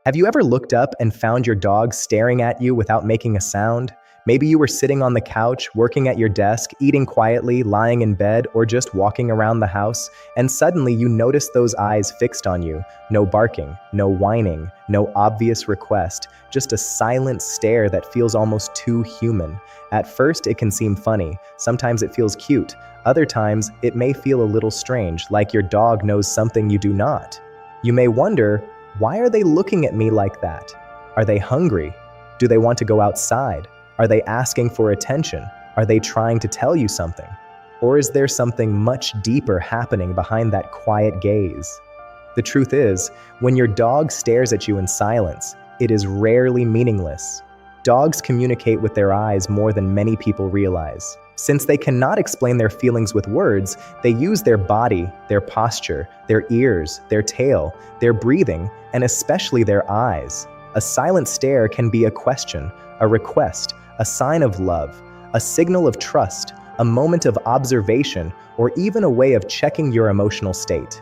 Have you ever looked up and found your dog staring at you without making a sound? Maybe you were sitting on the couch, working at your desk, eating quietly, lying in bed, or just walking around the house, and suddenly you notice those eyes fixed on you. No barking, no whining, no obvious request, just a silent stare that feels almost too human. At first, it can seem funny. Sometimes it feels cute. Other times, it may feel a little strange, like your dog knows something you do not. You may wonder, why are they looking at me like that? Are they hungry? Do they want to go outside? Are they asking for attention? Are they trying to tell you something? Or is there something much deeper happening behind that quiet gaze? The truth is, when your dog stares at you in silence, it is rarely meaningless. Dogs communicate with their eyes more than many people realize. Since they cannot explain their feelings with words, they use their body, their posture, their ears, their tail, their breathing, and especially their eyes. A silent stare can be a question, a request, a sign of love, a signal of trust, a moment of observation, or even a way of checking your emotional state.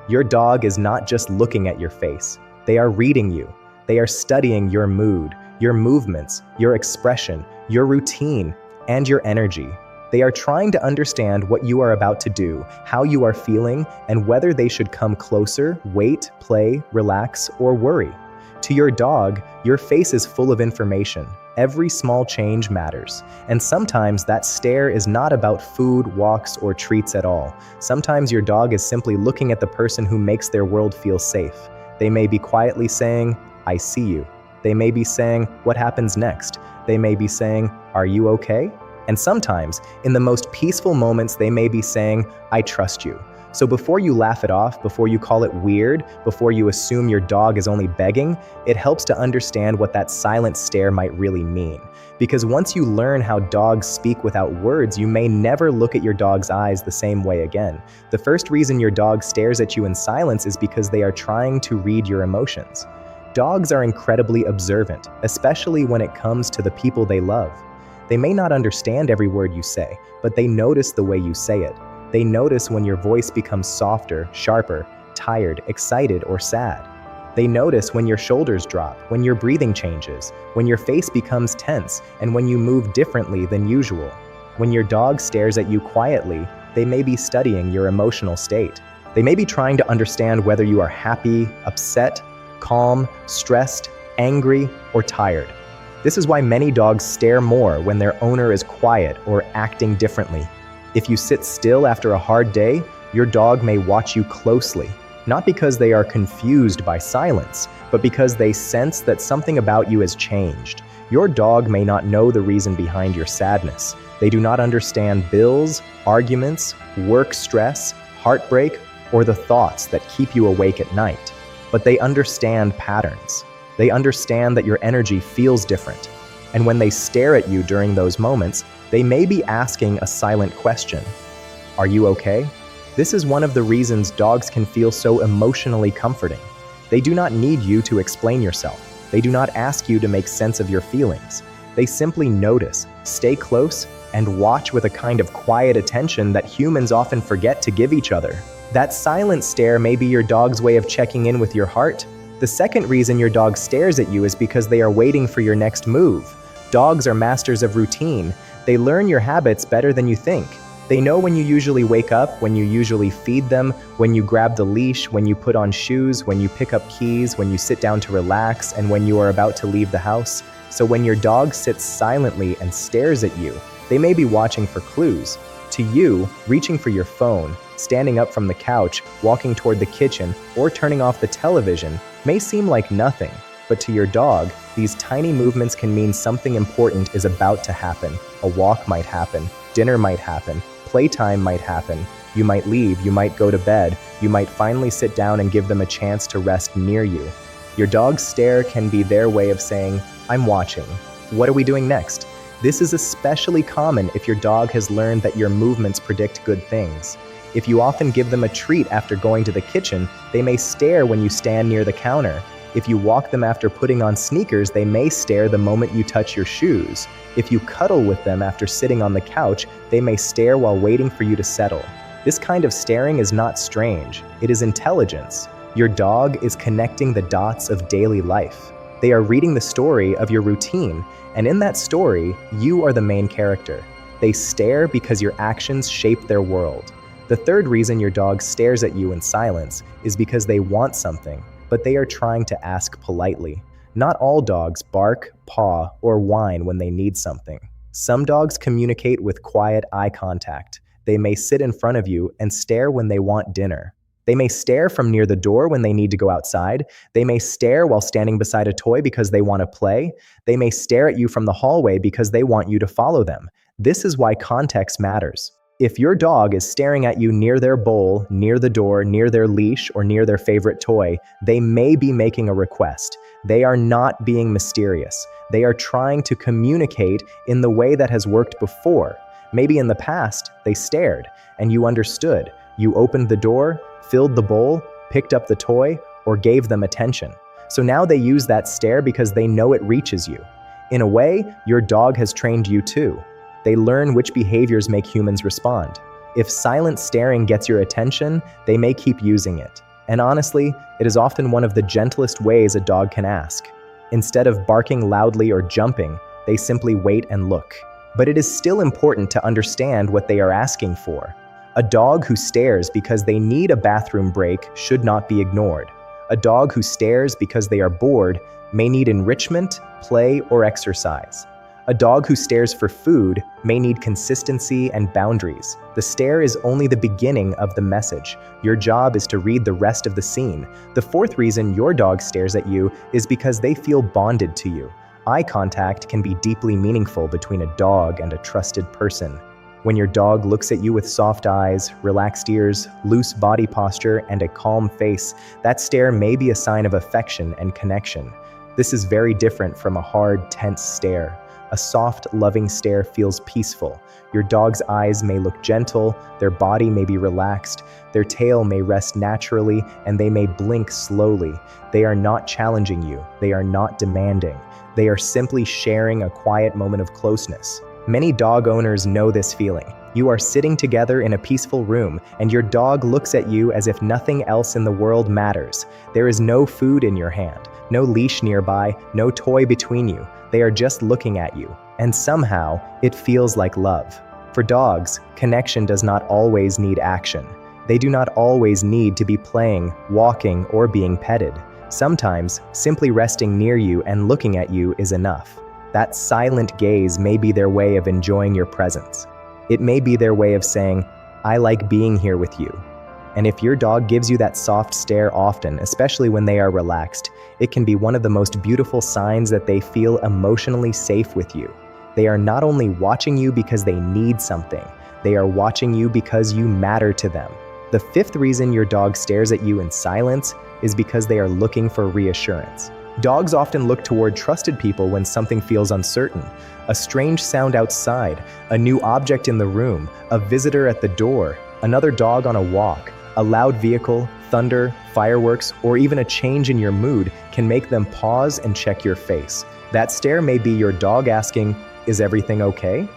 Your dog is not just looking at your face. They are reading you. They are studying your mood, your movements, your expression, your routine, and your energy. They are trying to understand what you are about to do, how you are feeling, and whether they should come closer, wait, play, relax, or worry. To your dog, your face is full of information. Every small change matters. And sometimes that stare is not about food, walks, or treats at all. Sometimes your dog is simply looking at the person who makes their world feel safe. They may be quietly saying, "I see you." They may be saying, "What happens next?" They may be saying, "Are you okay?" And sometimes, in the most peaceful moments, they may be saying, "I trust you." So before you laugh it off, before you call it weird, before you assume your dog is only begging, it helps to understand what that silent stare might really mean. Because once you learn how dogs speak without words, you may never look at your dog's eyes the same way again. The first reason your dog stares at you in silence is because they are trying to read your emotions. Dogs are incredibly observant, especially when it comes to the people they love. They may not understand every word you say, but they notice the way you say it. They notice when your voice becomes softer, sharper, tired, excited, or sad. They notice when your shoulders drop, when your breathing changes, when your face becomes tense, and when you move differently than usual. When your dog stares at you quietly, they may be studying your emotional state. They may be trying to understand whether you are happy, upset, calm, stressed, angry, or tired. This is why many dogs stare more when their owner is quiet or acting differently. If you sit still after a hard day, your dog may watch you closely, not because they are confused by silence, but because they sense that something about you has changed. Your dog may not know the reason behind your sadness. They do not understand bills, arguments, work stress, heartbreak, or the thoughts that keep you awake at night. But they understand patterns. They understand that your energy feels different. And when they stare at you during those moments, they may be asking a silent question. Are you okay? This is one of the reasons dogs can feel so emotionally comforting. They do not need you to explain yourself. They do not ask you to make sense of your feelings. They simply notice, stay close, and watch with a kind of quiet attention that humans often forget to give each other. That silent stare may be your dog's way of checking in with your heart. The second reason your dog stares at you is because they are waiting for your next move. Dogs are masters of routine. They learn your habits better than you think. They know when you usually wake up, when you usually feed them, when you grab the leash, when you put on shoes, when you pick up keys, when you sit down to relax, and when you are about to leave the house. So when your dog sits silently and stares at you, they may be watching for clues. To you, reaching for your phone, standing up from the couch, walking toward the kitchen, or turning off the television may seem like nothing, but to your dog, these tiny movements can mean something important is about to happen. A walk might happen, dinner might happen, playtime might happen. You might leave, you might go to bed, you might finally sit down and give them a chance to rest near you. Your dog's stare can be their way of saying, "I'm watching. What are we doing next?" This is especially common if your dog has learned that your movements predict good things. If you often give them a treat after going to the kitchen, they may stare when you stand near the counter. If you walk them after putting on sneakers, they may stare the moment you touch your shoes. If you cuddle with them after sitting on the couch, they may stare while waiting for you to settle. This kind of staring is not strange. It is intelligence. Your dog is connecting the dots of daily life. They are reading the story of your routine, and in that story, you are the main character. They stare because your actions shape their world. The third reason your dog stares at you in silence is because they want something, but they are trying to ask politely. Not all dogs bark, paw, or whine when they need something. Some dogs communicate with quiet eye contact. They may sit in front of you and stare when they want dinner. They may stare from near the door when they need to go outside. They may stare while standing beside a toy because they want to play. They may stare at you from the hallway because they want you to follow them. This is why context matters. If your dog is staring at you near their bowl, near the door, near their leash, or near their favorite toy, they may be making a request. They are not being mysterious. They are trying to communicate in the way that has worked before. Maybe in the past, they stared, and you understood. You opened the door, filled the bowl, picked up the toy, or gave them attention. So now they use that stare because they know it reaches you. In a way, your dog has trained you too. They learn which behaviors make humans respond. If silent staring gets your attention, they may keep using it. And honestly, it is often one of the gentlest ways a dog can ask. Instead of barking loudly or jumping, they simply wait and look. But it is still important to understand what they are asking for. A dog who stares because they need a bathroom break should not be ignored. A dog who stares because they are bored may need enrichment, play, or exercise. A dog who stares for food may need consistency and boundaries. The stare is only the beginning of the message. Your job is to read the rest of the scene. The fourth reason your dog stares at you is because they feel bonded to you. Eye contact can be deeply meaningful between a dog and a trusted person. When your dog looks at you with soft eyes, relaxed ears, loose body posture, and a calm face, that stare may be a sign of affection and connection. This is very different from a hard, tense stare. A soft, loving stare feels peaceful. Your dog's eyes may look gentle, their body may be relaxed, their tail may rest naturally, and they may blink slowly. They are not challenging you. They are not demanding. They are simply sharing a quiet moment of closeness. Many dog owners know this feeling. You are sitting together in a peaceful room, and your dog looks at you as if nothing else in the world matters. There is no food in your hand, no leash nearby, no toy between you. They are just looking at you, and somehow, it feels like love. For dogs, connection does not always need action. They do not always need to be playing, walking, or being petted. Sometimes, simply resting near you and looking at you is enough. That silent gaze may be their way of enjoying your presence. It may be their way of saying, "I like being here with you." And if your dog gives you that soft stare often, especially when they are relaxed, it can be one of the most beautiful signs that they feel emotionally safe with you. They are not only watching you because they need something, they are watching you because you matter to them. The fifth reason your dog stares at you in silence is because they are looking for reassurance. Dogs often look toward trusted people when something feels uncertain. A strange sound outside, a new object in the room, a visitor at the door, another dog on a walk, a loud vehicle, thunder, fireworks, or even a change in your mood can make them pause and check your face. That stare may be your dog asking, "Is everything okay?"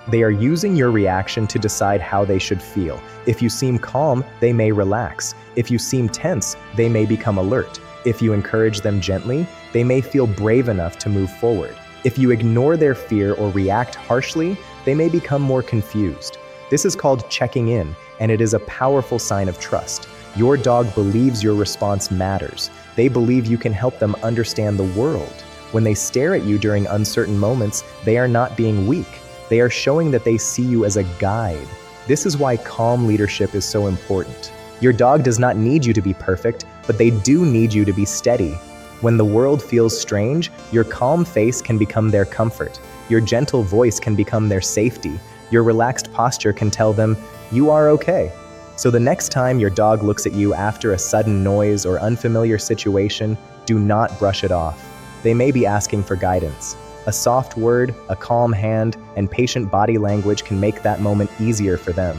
They are using your reaction to decide how they should feel. If you seem calm, they may relax. If you seem tense, they may become alert. If you encourage them gently, they may feel brave enough to move forward. If you ignore their fear or react harshly, they may become more confused. This is called checking in, and it is a powerful sign of trust. Your dog believes your response matters. They believe you can help them understand the world. When they stare at you during uncertain moments, they are not being weak. They are showing that they see you as a guide. This is why calm leadership is so important. Your dog does not need you to be perfect, but they do need you to be steady. When the world feels strange, your calm face can become their comfort. Your gentle voice can become their safety. Your relaxed posture can tell them, "You are okay." So the next time your dog looks at you after a sudden noise or unfamiliar situation, do not brush it off. They may be asking for guidance. A soft word, a calm hand, and patient body language can make that moment easier for them.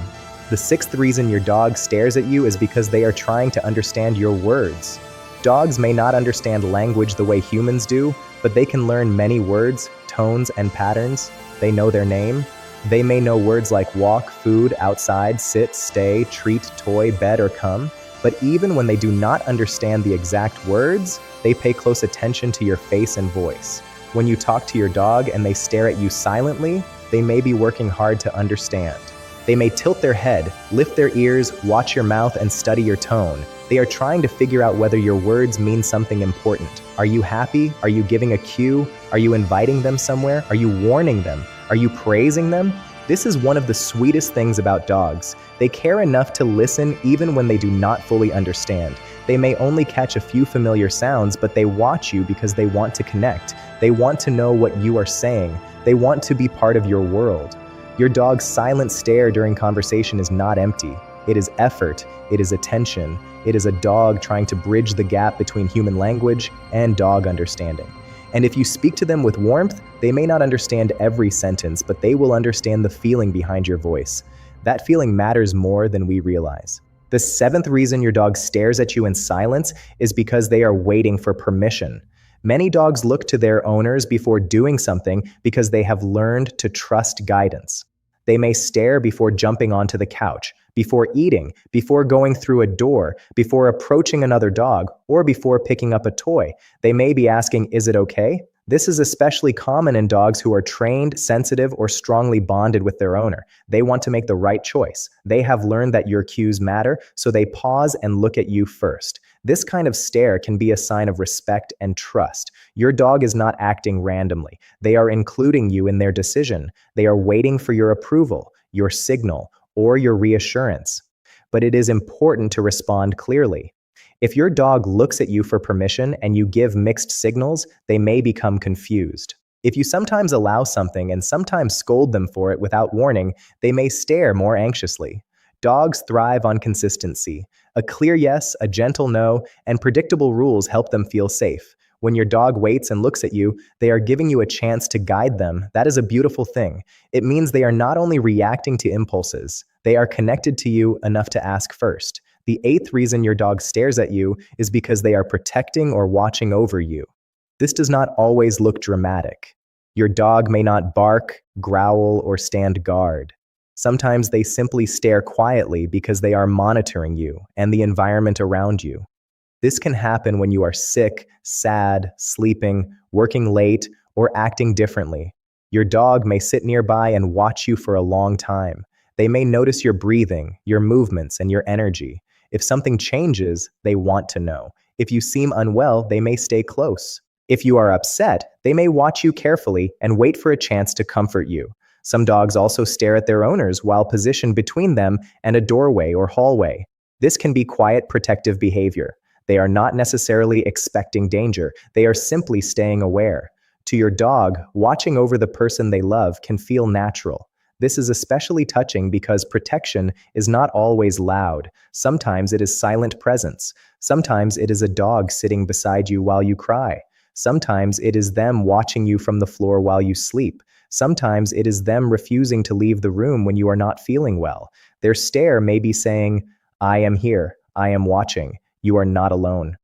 The sixth reason your dog stares at you is because they are trying to understand your words. Dogs may not understand language the way humans do, but they can learn many words, tones, and patterns. They know their name. They may know words like walk, food, outside, sit, stay, treat, toy, bed, or come. But even when they do not understand the exact words, they pay close attention to your face and voice. When you talk to your dog and they stare at you silently, they may be working hard to understand. They may tilt their head, lift their ears, watch your mouth, and study your tone. They are trying to figure out whether your words mean something important. Are you happy? Are you giving a cue? Are you inviting them somewhere? Are you warning them? Are you praising them? This is one of the sweetest things about dogs. They care enough to listen even when they do not fully understand. They may only catch a few familiar sounds, but they watch you because they want to connect. They want to know what you are saying. They want to be part of your world. Your dog's silent stare during conversation is not empty. It is effort, it is attention, it is a dog trying to bridge the gap between human language and dog understanding. And if you speak to them with warmth, they may not understand every sentence, but they will understand the feeling behind your voice. That feeling matters more than we realize. The 7th reason your dog stares at you in silence is because they are waiting for permission. Many dogs look to their owners before doing something because they have learned to trust guidance. They may stare before jumping onto the couch, before eating, before going through a door, before approaching another dog, or before picking up a toy. They may be asking, "Is it okay?" This is especially common in dogs who are trained, sensitive, or strongly bonded with their owner. They want to make the right choice. They have learned that your cues matter, so they pause and look at you first. This kind of stare can be a sign of respect and trust. Your dog is not acting randomly. They are including you in their decision. They are waiting for your approval, your signal, or your reassurance. But it is important to respond clearly. If your dog looks at you for permission and you give mixed signals, they may become confused. If you sometimes allow something and sometimes scold them for it without warning, they may stare more anxiously. Dogs thrive on consistency. A clear yes, a gentle no, and predictable rules help them feel safe. When your dog waits and looks at you, they are giving you a chance to guide them. That is a beautiful thing. It means they are not only reacting to impulses, they are connected to you enough to ask first. The 8th reason your dog stares at you is because they are protecting or watching over you. This does not always look dramatic. Your dog may not bark, growl, or stand guard. Sometimes they simply stare quietly because they are monitoring you and the environment around you. This can happen when you are sick, sad, sleeping, working late, or acting differently. Your dog may sit nearby and watch you for a long time. They may notice your breathing, your movements, and your energy. If something changes, they want to know. If you seem unwell, they may stay close. If you are upset, they may watch you carefully and wait for a chance to comfort you. Some dogs also stare at their owners while positioned between them and a doorway or hallway. This can be quiet, protective behavior. They are not necessarily expecting danger. They are simply staying aware. To your dog, watching over the person they love can feel natural. This is especially touching because protection is not always loud. Sometimes it is silent presence. Sometimes it is a dog sitting beside you while you cry. Sometimes it is them watching you from the floor while you sleep. Sometimes it is them refusing to leave the room when you are not feeling well. Their stare may be saying, "I am here. I am watching. You are not alone."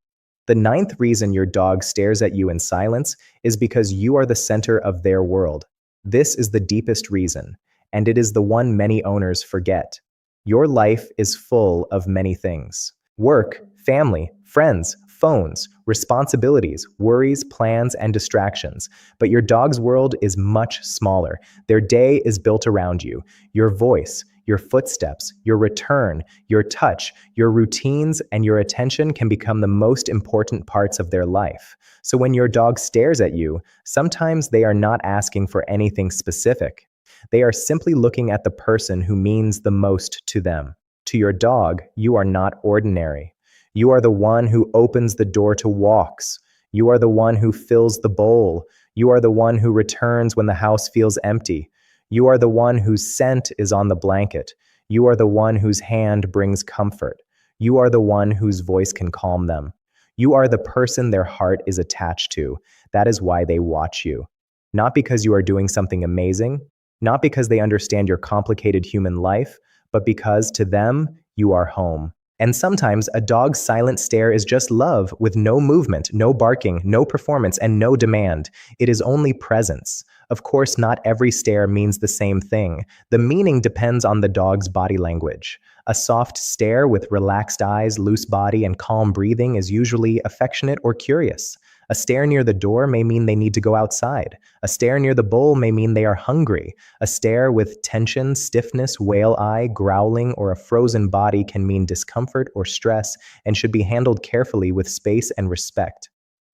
The 9th reason your dog stares at you in silence is because you are the center of their world. This is the deepest reason, and it is the one many owners forget. Your life is full of many things: work, family, friends, phones, responsibilities, worries, plans, and distractions. But your dog's world is much smaller. Their day is built around you. Your voice, your footsteps, your return, your touch, your routines, and your attention can become the most important parts of their life. So when your dog stares at you, sometimes they are not asking for anything specific. They are simply looking at the person who means the most to them. To your dog, you are not ordinary. You are the one who opens the door to walks. You are the one who fills the bowl. You are the one who returns when the house feels empty. You are the one whose scent is on the blanket. You are the one whose hand brings comfort. You are the one whose voice can calm them. You are the person their heart is attached to. That is why they watch you. Not because you are doing something amazing, not because they understand your complicated human life, but because to them, you are home. And sometimes a dog's silent stare is just love with no movement, no barking, no performance, and no demand. It is only presence. Of course, not every stare means the same thing. The meaning depends on the dog's body language. A soft stare with relaxed eyes, loose body, and calm breathing is usually affectionate or curious. A stare near the door may mean they need to go outside. A stare near the bowl may mean they are hungry. A stare with tension, stiffness, whale eye, growling, or a frozen body can mean discomfort or stress and should be handled carefully with space and respect.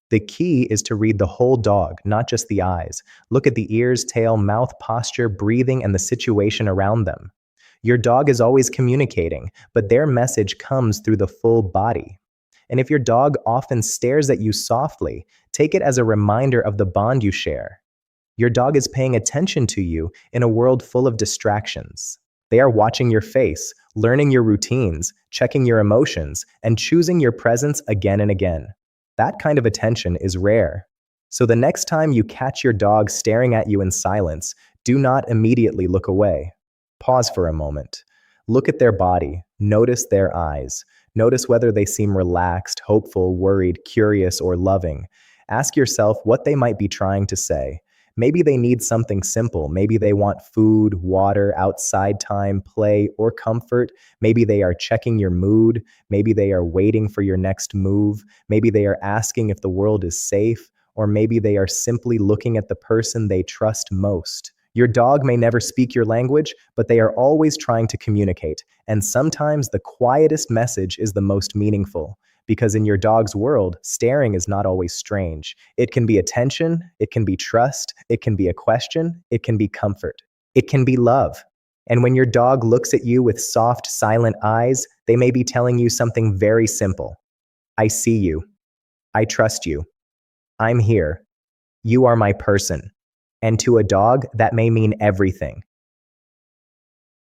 The key is to read the whole dog, not just the eyes. Look at the ears, tail, mouth, posture, breathing, and the situation around them. Your dog is always communicating, but their message comes through the full body. And if your dog often stares at you softly, take it as a reminder of the bond you share. Your dog is paying attention to you in a world full of distractions. They are watching your face, learning your routines, checking your emotions, and choosing your presence again and again. That kind of attention is rare. So the next time you catch your dog staring at you in silence, do not immediately look away. Pause for a moment. Look at their body. Notice their eyes. Notice whether they seem relaxed, hopeful, worried, curious, or loving. Ask yourself what they might be trying to say. Maybe they need something simple. Maybe they want food, water, outside time, play, or comfort. Maybe they are checking your mood. Maybe they are waiting for your next move. Maybe they are asking if the world is safe. Or maybe they are simply looking at the person they trust most. Your dog may never speak your language, but they are always trying to communicate. And sometimes the quietest message is the most meaningful. Because in your dog's world, staring is not always strange. It can be attention, it can be trust, it can be a question, it can be comfort, it can be love. And when your dog looks at you with soft, silent eyes, they may be telling you something very simple. I see you. I trust you. I'm here. You are my person. And to a dog, that may mean everything.